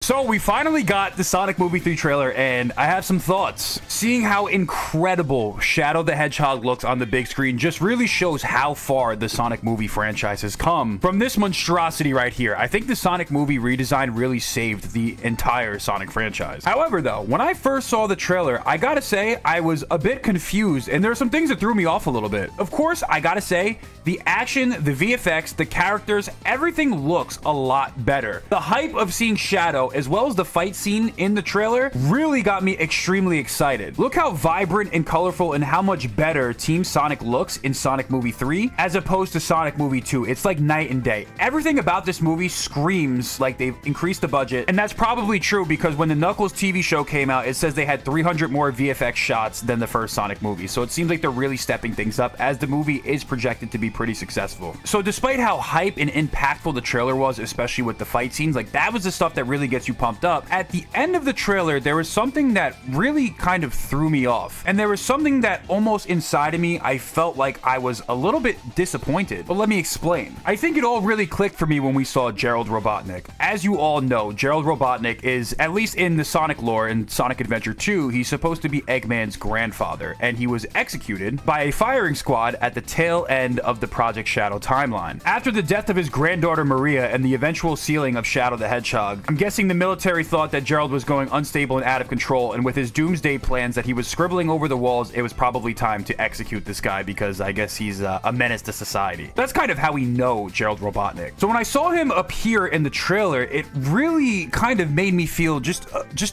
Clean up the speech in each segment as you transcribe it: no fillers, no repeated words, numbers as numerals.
So we finally got the Sonic Movie 3 trailer, and I have some thoughts. Seeing how incredible Shadow the Hedgehog looks on the big screen just really shows how far the Sonic movie franchise has come from this monstrosity right here. I think the Sonic movie redesign really saved the entire Sonic franchise. However, though, when I first saw the trailer, I gotta say I was a bit confused, and there are some things that threw me off a little bit. Of course, I gotta say, the action, the VFX, the characters, everything looks a lot better. The hype of seeing Shadow, as well as the fight scene in the trailer, really got me extremely excited. Look how vibrant and colorful and how much better Team Sonic looks in Sonic Movie 3 as opposed to Sonic Movie 2. It's like night and day. Everything about this movie screams like they've increased the budget, and that's probably true because when the Knuckles TV show came out, it says they had 300 more VFX shots than the first Sonic movie. So it seems like they're really stepping things up as the movie is projected to be pretty successful. So despite how hype and impactful the trailer was, especially with the fight scenes, like that was the stuff that really gets you pumped up. At the end of the trailer, there was something that really kind of threw me off. And there was something that almost inside of me, I felt like I was a little bit disappointed. But let me explain. I think it all really clicked for me when we saw Gerald Robotnik. As you all know, Gerald Robotnik is, at least in the Sonic lore in Sonic Adventure 2, he's supposed to be Eggman's grandfather, and he was executed by a firing squad at the tail end of the Project Shadow timeline. After the death of his granddaughter Maria and the eventual sealing of Shadow the Hedgehog, I'm guessing the military thought that Gerald was going unstable and out of control, and with his doomsday plans that he was scribbling over the walls, it was probably time to execute this guy because I guess he's a menace to society. That's kind of how we know Gerald Robotnik. So when I saw him appear in the trailer, it really kind of made me feel just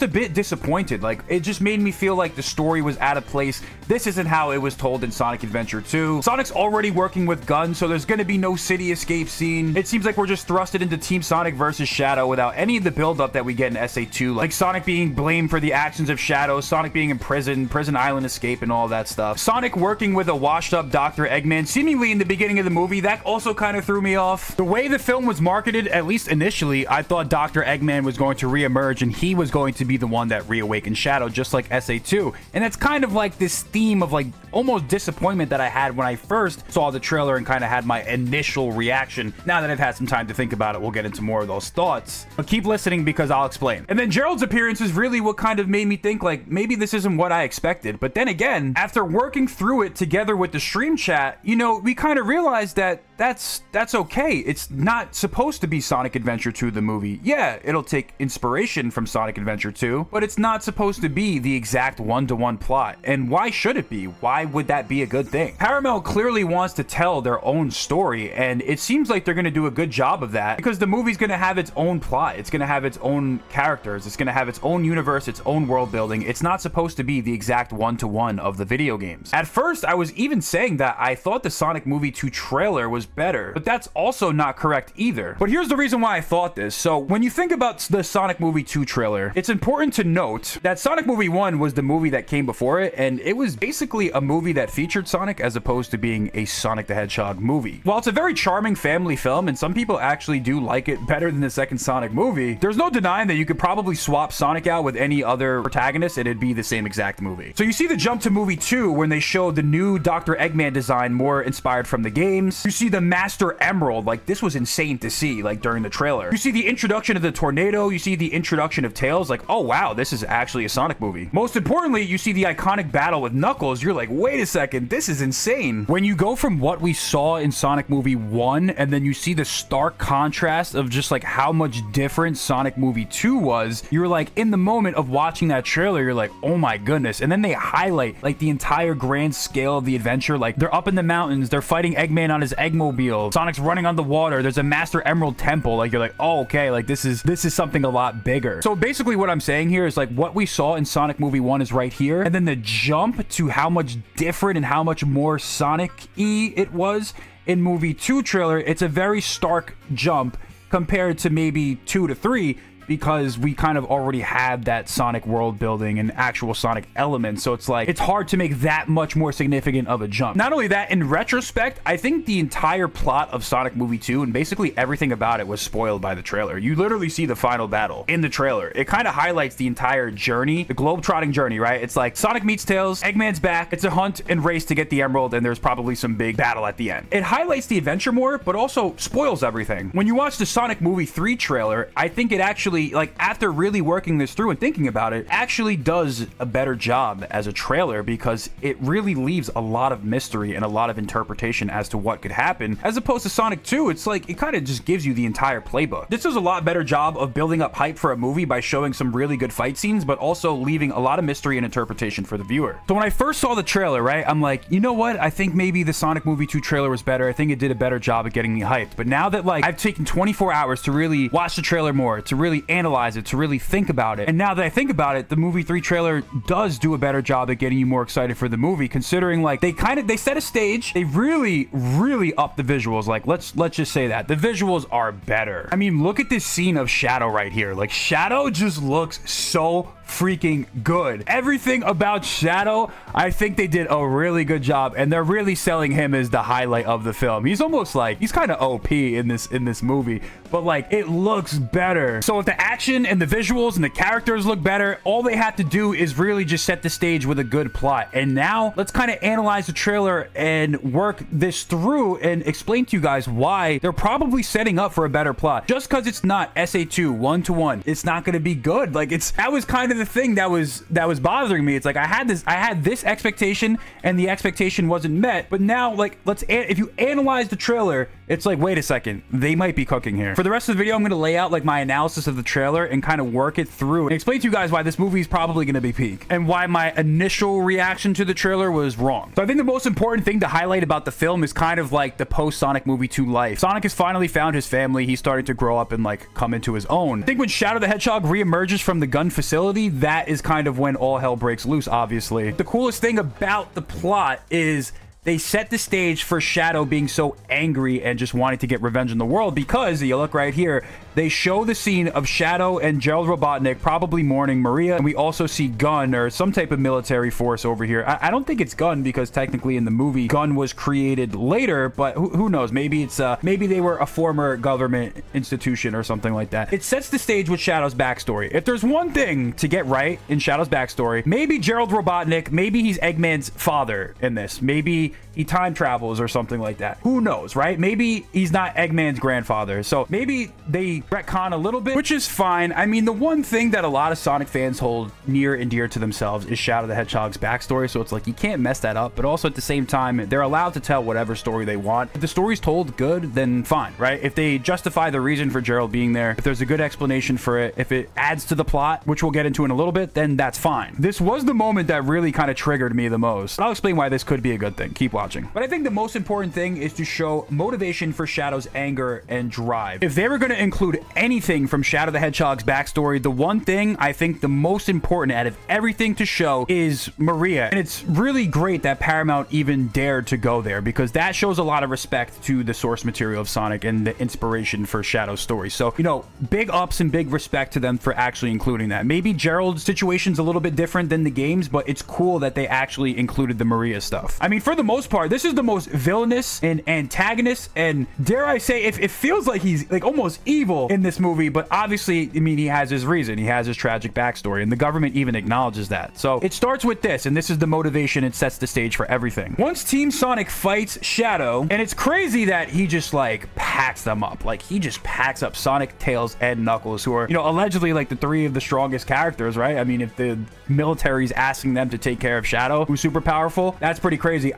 a bit disappointed. Like, it just made me feel like the story was out of place. This isn't how it was told in Sonic Adventure 2. Sonic's already working with guns, so there's going to be no city escape scene. It seems like we're just thrusted into Team Sonic versus Shadow without any of the build-up that we get in SA2, like Sonic being blamed for the actions of Shadow, Sonic being in prison island escape, and all that stuff. Sonic working with a washed-up Dr. Eggman seemingly in the beginning of the movie, that also kind of threw me off. The way the film was marketed, at least initially, I thought Dr. Eggman was going to re-emerge and he was going to be the one that reawakened Shadow, just like SA2. And that's kind of like this theme of like almost disappointment that I had when I first saw the trailer and kind of had my initial reaction. Now that I've had some time to think about it, we'll get into more of those thoughts. But keep listening because I'll explain. And then Gerald's appearance is really what kind of made me think like maybe this isn't what I expected. But then again, after working through it together with the stream chat, you know, we kind of realized that that's okay. It's not supposed to be Sonic Adventure 2 the movie. Yeah, it'll take inspiration from Sonic Adventure 2, but it's not supposed to be the exact one-to-one plot. And why should it be? Why would that be a good thing? Paramount clearly wants to tell their own story, and it seems like they're going to do a good job of that because the movie's going to have its own plot. It's going to have its own characters. It's going to have its own universe, its own world building. It's not supposed to be the exact one-to-one of the video games. At first, I was even saying that I thought the Sonic Movie 2 trailer was better, but that's also not correct either. But here's the reason why I thought this. So when you think about the Sonic Movie 2 trailer, it's important to note that Sonic Movie 1 was the movie that came before it, and it was basically a movie that featured Sonic as opposed to being a Sonic the Hedgehog movie. While it's a very charming family film, and some people actually do like it better than the second Sonic movie, there's no denying that you could probably swap Sonic out with any other protagonist and it'd be the same exact movie. So you see the jump to movie 2 when they showed the new Dr. Eggman design more inspired from the games. You see the Master Emerald, like this was insane to see like during the trailer. You see the introduction of the tornado, you see the introduction of Tails, like oh wow, this is actually a Sonic movie. Most importantly, you see the iconic battle with Knuckles, you're like wait a second, this is insane. When you go from what we saw in Sonic Movie 1 and then you see the stark contrast of just like how much different Sonic Movie 2 was, you're like in the moment of watching that trailer, you're like oh my goodness. And then they highlight like the entire grand scale of the adventure, like they're up in the mountains, they're fighting Eggman on his Eggmobile, Sonic's running on the water, there's a Master Emerald temple, like you're like oh okay, like this is something a lot bigger. So basically what I'm saying here is like what we saw in Sonic Movie 1 is right here, and then the jump to how much different and how much more Sonic-y it was in Movie 2 trailer, it's a very stark jump compared to maybe 2 to 3 because we kind of already had that Sonic world building and actual Sonic elements. So it's like, it's hard to make that much more significant of a jump. Not only that, in retrospect, I think the entire plot of Sonic Movie 2 and basically everything about it was spoiled by the trailer. You literally see the final battle in the trailer. It kind of highlights the entire journey, the globe-trotting journey, right? It's like Sonic meets Tails, Eggman's back, it's a hunt and race to get the Emerald, and there's probably some big battle at the end. It highlights the adventure more, but also spoils everything. When you watch the Sonic Movie 3 trailer, I think it actually actually, like, after really working this through and thinking about it, actually does a better job as a trailer, because it really leaves a lot of mystery and a lot of interpretation as to what could happen. As opposed to Sonic 2, it's like, it kind of just gives you the entire playbook. This does a lot better job of building up hype for a movie by showing some really good fight scenes, but also leaving a lot of mystery and interpretation for the viewer. So when I first saw the trailer, right, I'm like, you know what? I think maybe the Sonic Movie 2 trailer was better. I think it did a better job at getting me hyped. But now that, like, I've taken 24 hours to really watch the trailer more, to really analyze it, to really think about it, and now that I think about it, the movie 3 trailer does do a better job at getting you more excited for the movie, considering, like, they set a stage. They really up the visuals. Like, let's just say that the visuals are better. I mean, look at this scene of Shadow right here. Like, Shadow just looks so freaking good. Everything about Shadow, I think they did a really good job, and they're really selling him as the highlight of the film. He's almost like, he's kind of OP in this movie, but like, it looks better. So if the action and the visuals and the characters look better, all they have to do is really just set the stage with a good plot. And now let's kind of analyze the trailer and work this through and explain to you guys why they're probably setting up for a better plot. Just because it's not SA2 1-to-1, it's not going to be good. Like, that was kind of the thing that was bothering me. It's like, I had this expectation and the expectation wasn't met. But now, like, if you analyze the trailer, it's like, wait a second, they might be cooking here. For the rest of the video, I'm going to lay out like my analysis of the trailer and kind of work it through and explain to you guys why this movie is probably going to be peak and why my initial reaction to the trailer was wrong. So I think the most important thing to highlight about the film is kind of like the post Sonic Movie 2 life. Sonic has finally found his family. He's starting to grow up and like come into his own. I think when Shadow the Hedgehog reemerges from the gun facility, that is kind of when all hell breaks loose, obviously. The coolest thing about the plot is they set the stage for Shadow being so angry and just wanting to get revenge on the world, because you look right here, they show the scene of Shadow and Gerald Robotnik probably mourning Maria, and we also see Gun, or some type of military force over here. I don't think it's Gun, because technically in the movie Gun was created later, but who knows? Maybe it's maybe they were a former government institution or something like that. It sets the stage with Shadow's backstory. If there's one thing to get right in Shadow's backstory, maybe Gerald Robotnik, maybe he's Eggman's father in this. Maybe he time travels or something like that. Who knows, right? Maybe he's not Eggman's grandfather. So maybe they retcon a little bit, which is fine. I mean, the one thing that a lot of Sonic fans hold near and dear to themselves is Shadow the Hedgehog's backstory. So it's like, you can't mess that up. But also at the same time, they're allowed to tell whatever story they want. If the story's told good, then fine, right? If they justify the reason for Gerald being there, if there's a good explanation for it, if it adds to the plot, which we'll get into in a little bit, then that's fine. This was the moment that really kind of triggered me the most. But I'll explain why this could be a good thing. Keep watching. But I think the most important thing is to show motivation for Shadow's anger and drive. If they were going to include anything from Shadow the Hedgehog's backstory, the one thing I think the most important out of everything to show is Maria. And it's really great that Paramount even dared to go there, because that shows a lot of respect to the source material of Sonic and the inspiration for Shadow's story. So, you know, big ups and big respect to them for actually including that. Maybe Gerald's situation's a little bit different than the games, but it's cool that they actually included the Maria stuff. I mean, for the most part, this is the most villainous and antagonist, and dare I say, it feels like he's like almost evil in this movie, but obviously, I mean, he has his reason. He has his tragic backstory, and the government even acknowledges that. So it starts with this, and this is the motivation. It sets the stage for everything. Once Team Sonic fights Shadow, and it's crazy that he just like packs them up. Like, he just packs up Sonic, Tails, and Knuckles, who are, you know, allegedly like the three of the strongest characters, right? I mean, if the military's asking them to take care of Shadow, who's super powerful, that's pretty crazy.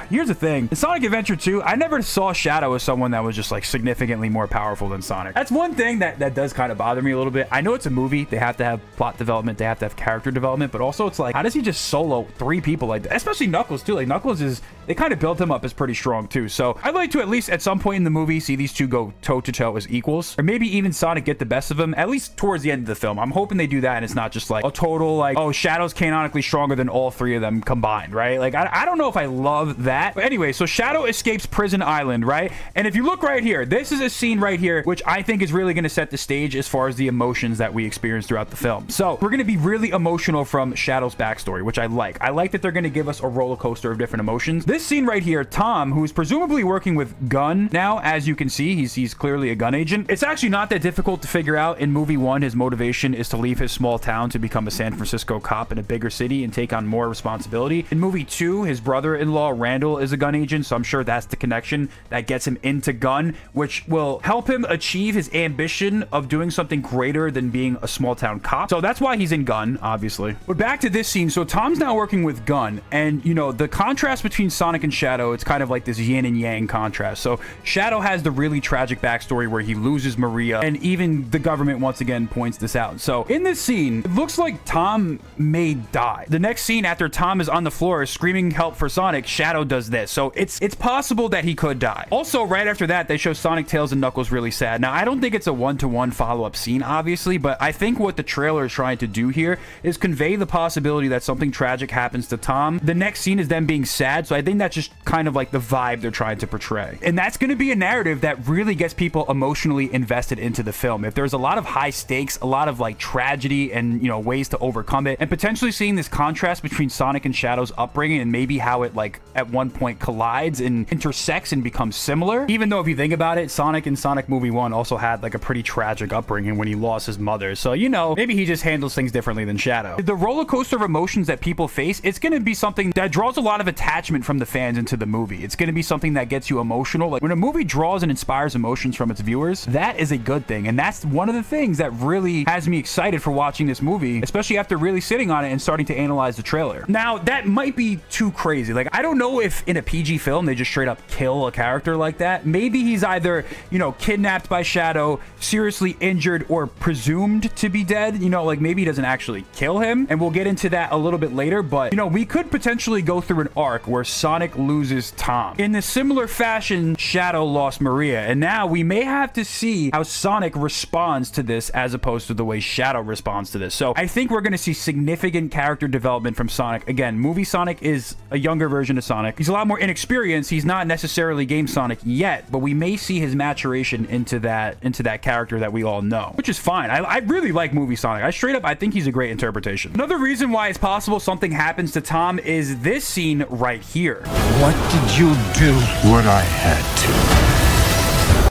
Here's the thing. In Sonic Adventure 2, I never saw Shadow as someone that was just like significantly more powerful than Sonic. That's one thing that does kind of bother me a little bit. I know it's a movie. They have to have plot development. They have to have character development, but also it's like, how does he just solo three people like that? Especially Knuckles too. Like, Knuckles they kind of built him up as pretty strong too. So I'd like to at least at some point in the movie see these two go toe to toe as equals, or maybe even Sonic get the best of him, at least towards the end of the film. I'm hoping they do that, and it's not just like a total like, oh, Shadow's canonically stronger than all three of them combined, right? Like, I don't know if I love that. But anyway, so Shadow escapes Prison Island, right? And if you look right here, this is a scene right here, which I think is really going to set the stage as far as the emotions that we experience throughout the film. So we're going to be really emotional from Shadow's backstory, which I like. I like that they're going to give us a roller coaster of different emotions. this scene right here, Tom, who's presumably working with Gunn now, as you can see, he's clearly a gun agent. It's actually not that difficult to figure out. In movie 1, his motivation is to leave his small town to become a San Francisco cop in a bigger city and take on more responsibility. In movie 2, his brother-in-law Randall is a gun agent, so I'm sure that's the connection that gets him into Gunn, which will help him achieve his ambition of doing something greater than being a small town cop. So that's why he's in Gunn, obviously. But back to this scene. So Tom's now working with Gunn, and you know, the contrast between Sonic and Shadow, it's kind of like this yin and yang contrast. So Shadow has the really tragic backstory where he loses Maria, and even the government once again points this out. So in this scene, it looks like Tom may die. The next scene, after Tom is on the floor screaming help for Sonic, Shadow does this. So it's possible that he could die. Also, right after that, they show Sonic, Tails, and Knuckles really sad. Now, I don't think it's a one-to-one follow-up scene, obviously, but I think what the trailer is trying to do here is convey the possibility that something tragic happens to Tom. The next scene is them being sad, so I think that's just kind of like the vibe they're trying to portray. And that's going to be a narrative that really gets people emotionally invested into the film. If there's a lot of high stakes, a lot of like tragedy and, you know, ways to overcome it, and potentially seeing this contrast between Sonic and Shadow's upbringing and maybe how it like at one point collides and intersects and becomes similar. Even though if you think about it, Sonic in Sonic Movie 1 also had like a pretty tragic upbringing when he lost his mother. So, you know, maybe he just handles things differently than Shadow. The roller coaster of emotions that people face, it's going to be something that draws a lot of attachment from the fans into the movie. It's going to be something that gets you emotional. Like when a movie draws and inspires emotions from its viewers, that is a good thing. And that's one of the things that really has me excited for watching this movie, especially after really sitting on it and starting to analyze the trailer. Now, that might be too crazy. Like, I don't know if in a PG film, they just straight up kill a character like that. Maybe he's either, you know, kidnapped by Shadow, seriously injured, or presumed to be dead. You know, like maybe he doesn't actually kill him. And we'll get into that a little bit later. But, you know, we could potentially go through an arc where Sonic loses Tom. In a similar fashion, Shadow lost Maria. And now we may have to see how Sonic responds to this as opposed to the way Shadow responds to this. So I think we're going to see significant character development from Sonic. Again, movie Sonic is a younger version of Sonic. He's a lot more inexperienced. He's not necessarily game Sonic yet, but we may see his maturation into that character that we all know, which is fine. I really like movie Sonic. I think he's a great interpretation. Another reason why it's possible something happens to Tom is this scene right here. What did you do? What I had to.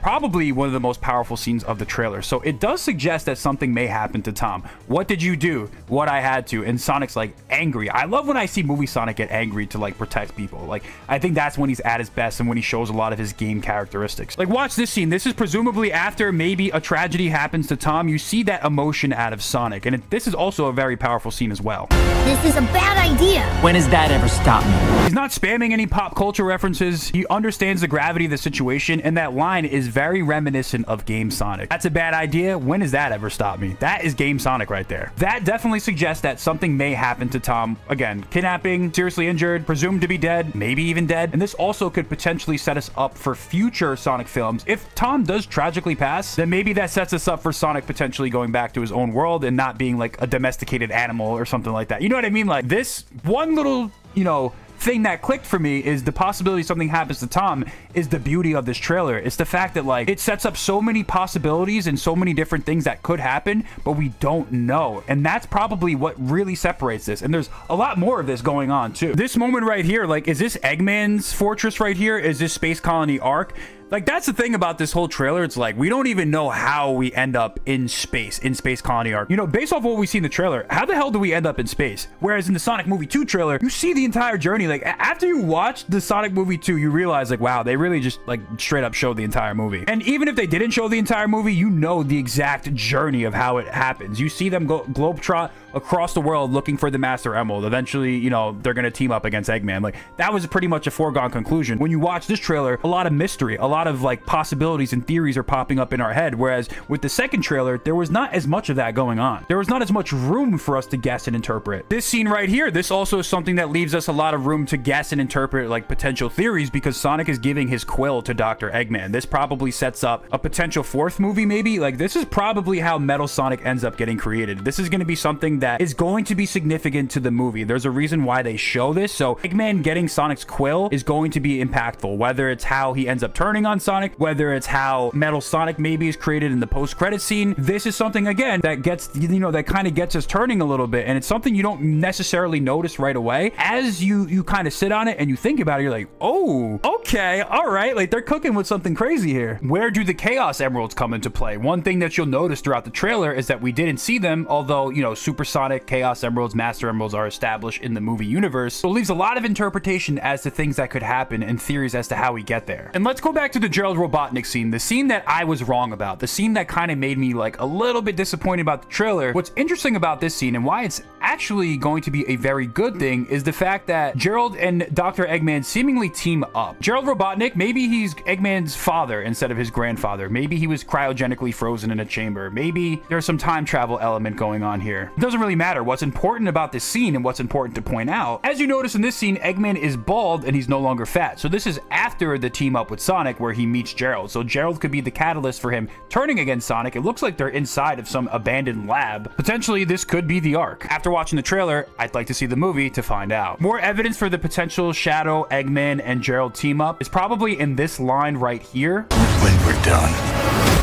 Probably one of the most powerful scenes of the trailer. So it does suggest that something may happen to Tom. What did you do? What I had to. And Sonic's like angry. I love when I see movie Sonic get angry to like protect people. Like, I think that's when he's at his best and when he shows a lot of his game characteristics. Like, watch this scene. This is presumably after maybe a tragedy happens to Tom. You see that emotion out of Sonic. And this is also a very powerful scene as well. This is a bad idea. When has that ever stopped me? He's not spamming any pop culture references. He understands the gravity of the situation, and that line is very reminiscent of Game Sonic. That's a bad idea. When has that ever stopped me? That is Game Sonic right there. That definitely suggests that something may happen to Tom. Again, kidnapping, seriously injured, presumed to be dead, maybe even dead. And this also could potentially set us up for future Sonic films. If Tom does tragically pass, then maybe that sets us up for Sonic potentially going back to his own world and not being like a domesticated animal or something like that. You know what I mean? Like, this one little, you know, thing that clicked for me is the possibility something happens to Tom is the beauty of this trailer. It's the fact that like it sets up so many possibilities and so many different things that could happen, but we don't know. And that's probably what really separates this. And there's a lot more of this going on too. This moment right here, like, is this Eggman's fortress right here? Is this Space Colony Ark? Like, that's the thing about this whole trailer. It's like, we don't even know how we end up in Space Colony Ark. You know, based off what we see in the trailer, how the hell do we end up in space? Whereas in the Sonic Movie 2 trailer, you see the entire journey. Like, after you watch the Sonic Movie 2, you realize, like, wow, they really just, like, straight up showed the entire movie. And even if they didn't show the entire movie, you know the exact journey of how it happens. You see them go globetrot across the world looking for the Master Emerald. Eventually, you know, they're gonna team up against Eggman. Like, that was pretty much a foregone conclusion. When you watch this trailer, a lot of mystery, a lot of like possibilities and theories are popping up in our head, whereas with the second trailer, there was not as much of that going on. There was not as much room for us to guess and interpret. This scene right here, this also is something that leaves us a lot of room to guess and interpret like potential theories, because Sonic is giving his quill to Dr. Eggman. This probably sets up a potential fourth movie maybe. Like, this is probably how Metal Sonic ends up getting created. This is going to be something that is going to be significant to the movie. There's a reason why they show this. So Eggman getting Sonic's quill is going to be impactful, whether it's how he ends up turning going on Sonic, whether it's how Metal Sonic maybe is created in the post-credit scene. This is something, again, that gets, you know, that kind of gets us turning a little bit, and it's something you don't necessarily notice right away. As you kind of sit on it and you think about it, you're like, oh, okay, all right, like they're cooking with something crazy here. Where do the Chaos Emeralds come into play? One thing that you'll notice throughout the trailer is that we didn't see them, although, you know, Supersonic, Chaos Emeralds, Master Emeralds are established in the movie universe. So it leaves a lot of interpretation as to things that could happen and theories as to how we get there. And let's go back to the Gerald Robotnik scene, the scene that I was wrong about, the scene that kind of made me like a little bit disappointed about the trailer. What's interesting about this scene and why it's actually going to be a very good thing is the fact that Gerald and Dr. Eggman seemingly team up. Gerald Robotnik, maybe he's Eggman's father instead of his grandfather. Maybe he was cryogenically frozen in a chamber. Maybe there's some time travel element going on here. It doesn't really matter. What's important about this scene and what's important to point out, as you notice in this scene, Eggman is bald and he's no longer fat. So this is after the team up with Sonic where he meets Gerald. So Gerald could be the catalyst for him turning against Sonic. It looks like they're inside of some abandoned lab. Potentially this could be the arc. After watching the trailer, I'd like to see the movie to find out. More evidence for the potential Shadow, Eggman, and Gerald team up is probably in this line right here. When we're done,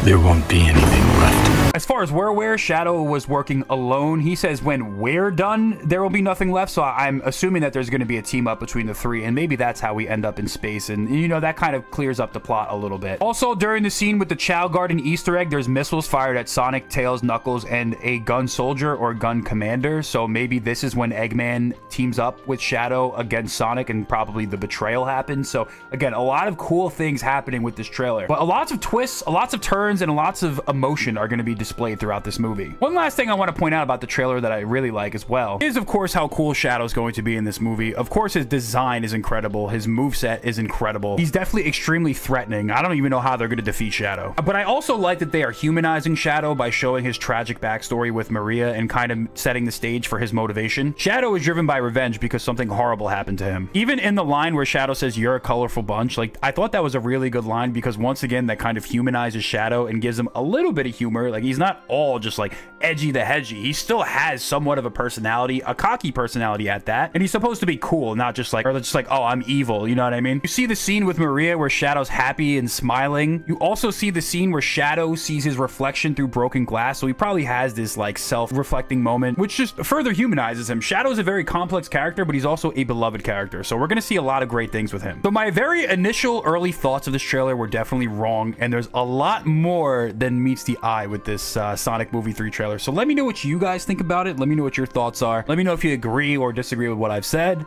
there won't be anything left. As far as we're aware, Shadow was working alone. He says when we're done, there will be nothing left. So I'm assuming that there's going to be a team up between the three, and maybe that's how we end up in space. And, you know, that kind of clears up the plot a little bit. Also, during the scene with the Chow Garden Easter egg, there's missiles fired at Sonic, Tails, Knuckles, and a gun soldier or gun commander. So maybe this is when Eggman teams up with Shadow against Sonic and probably the betrayal happens. So again, a lot of cool things happening with this trailer, but lots of twists, lots of turns, and lots of emotion are going to be displayed throughout this movie. One last thing I want to point out about the trailer that I really like as well is, of course, how cool Shadow's going to be in this movie. Of course, his design is incredible. His moveset is incredible. He's definitely extremely threatening. I don't even know how they're going to defeat Shadow. But I also like that they are humanizing Shadow by showing his tragic backstory with Maria and kind of setting the stage for his motivation. Shadow is driven by revenge because something horrible happened to him. Even in the line where Shadow says, "You're a colorful bunch," like, I thought that was a really good line because once again, that kind of humanizes Shadow and gives him a little bit of humor. Like, he's not all just like edgy the hedgy. He still has somewhat of a personality, a cocky personality at that, and he's supposed to be cool, not just like, or just like, oh, I'm evil, you know what I mean? You see the scene with Maria where Shadow's happy and smiling. You also see the scene where Shadow sees his reflection through broken glass, so he probably has this like self-reflecting moment, which just further humanizes him. Shadow's a very complex character, but he's also a beloved character, so we're gonna see a lot of great things with him. So my very initial early thoughts of this trailer were definitely wrong, and there's a lot more than meets the eye with this Sonic Movie 3 trailer. So let me know what you guys think about it. Let me know what your thoughts are. Let me know if you agree or disagree with what I've said.